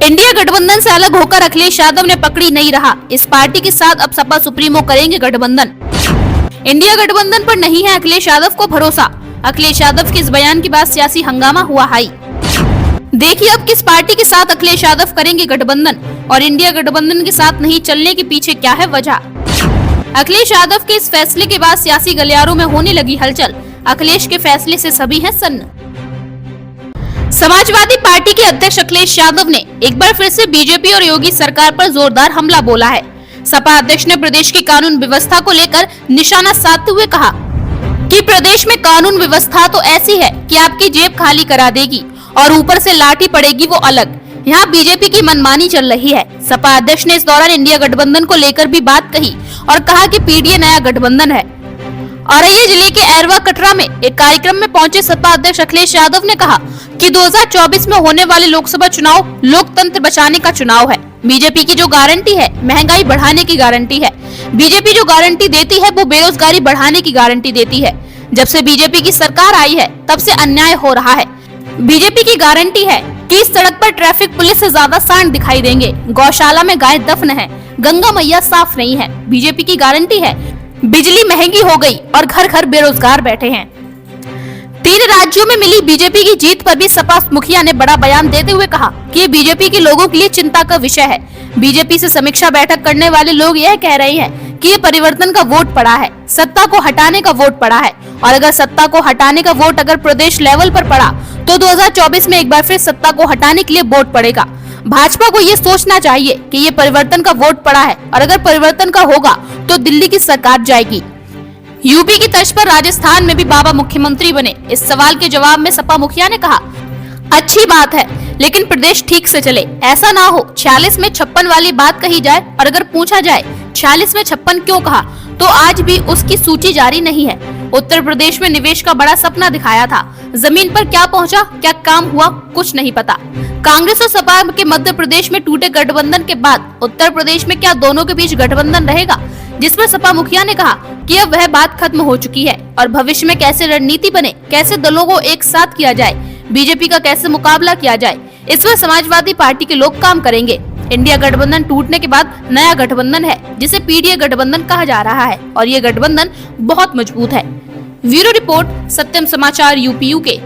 India गठबंधन से अलग होकर अखिलेश यादव ने पकड़ी नई राह। इस पार्टी के साथ अब सपा सुप्रीमो करेंगे गठबंधन। इंडिया गठबंधन पर नहीं है अखिलेश यादव को भरोसा। अखिलेश यादव के इस बयान के बाद सियासी हंगामा हुआ हाई। देखिए अब किस पार्टी के साथ अखिलेश यादव करेंगे गठबंधन और इंडिया गठबंधन के साथ नहीं चलने के पीछे क्या है वजह। अखिलेश यादव के इस फैसले के बाद सियासी गलियारों में होने लगी हलचल। अखिलेश के फैसले से सभी हैं सन्न। समाजवादी पार्टी के अध्यक्ष अखिलेश यादव ने एक बार फिर से बीजेपी और योगी सरकार पर जोरदार हमला बोला है। सपा अध्यक्ष ने प्रदेश की कानून व्यवस्था को लेकर निशाना साधते हुए कहा कि प्रदेश में कानून व्यवस्था तो ऐसी है कि आपकी जेब खाली करा देगी और ऊपर से लाठी पड़ेगी वो अलग। यहाँ बीजेपी की मनमानी चल रही है। सपा अध्यक्ष ने इस दौरान इंडिया गठबंधन को लेकर भी बात कही और कहा कि पीडीए नया गठबंधन है। औरैया जिले के एरवा कटरा में एक कार्यक्रम में पहुंचे सपा अध्यक्ष अखिलेश यादव ने कहा कि 2024 में होने वाले लोकसभा चुनाव लोकतंत्र बचाने का चुनाव है। बीजेपी की जो गारंटी है महंगाई बढ़ाने की गारंटी है। बीजेपी जो गारंटी देती है वो बेरोजगारी बढ़ाने की गारंटी देती है। जब से बीजेपी की सरकार आई है तब से अन्याय हो रहा है। बीजेपी की गारंटी है कि इस सड़क पर ट्रैफिक पुलिस से ज्यादा सांड दिखाई देंगे, गौशाला में गाय दफन है, गंगा मैया साफ नहीं है। बीजेपी की गारंटी है बिजली महंगी हो गई और घर घर बेरोजगार बैठे हैं। 3 राज्यों में मिली बीजेपी की जीत पर भी सपा मुखिया ने बड़ा बयान देते हुए कहा कि ये बीजेपी के लोगों के लिए चिंता का विषय है। बीजेपी से समीक्षा बैठक करने वाले लोग यह कह रहे हैं कि ये परिवर्तन का वोट पड़ा है, सत्ता को हटाने का वोट पड़ा है और अगर सत्ता को हटाने का वोट अगर प्रदेश लेवल पर पड़ा तो 2024 में एक बार फिर सत्ता को हटाने के लिए वोट पड़ेगा। भाजपा को ये सोचना चाहिए कि ये परिवर्तन का वोट पड़ा है और अगर परिवर्तन का होगा तो दिल्ली की सरकार जाएगी। यूपी की तर्ज पर राजस्थान में भी बाबा मुख्यमंत्री बने। इस सवाल के जवाब में सपा मुखिया ने कहा अच्छी बात है लेकिन प्रदेश ठीक से चले, ऐसा ना हो 46 में 56 वाली बात कही जाए और अगर पूछा जाए 46 में 56 क्यों कहा तो आज भी उसकी सूची जारी नहीं है। उत्तर प्रदेश में निवेश का बड़ा सपना दिखाया था, जमीन पर क्या पहुंचा, क्या काम हुआ, कुछ नहीं पता। कांग्रेस और सपा के मध्य प्रदेश में टूटे गठबंधन के बाद उत्तर प्रदेश में क्या दोनों के बीच गठबंधन रहेगा, जिस पर सपा मुखिया ने कहा कि अब वह बात खत्म हो चुकी है और भविष्य में कैसे रणनीति बने, कैसे दलों को एक साथ किया जाए, बीजेपी का कैसे मुकाबला किया जाए, इस पर समाजवादी पार्टी के लोग काम करेंगे। इंडिया गठबंधन टूटने के बाद नया गठबंधन है जिसे पीडीए गठबंधन कहा जा रहा है और ये गठबंधन बहुत मजबूत है। ब्यूरो रिपोर्ट, सत्यम समाचार यूपी UK।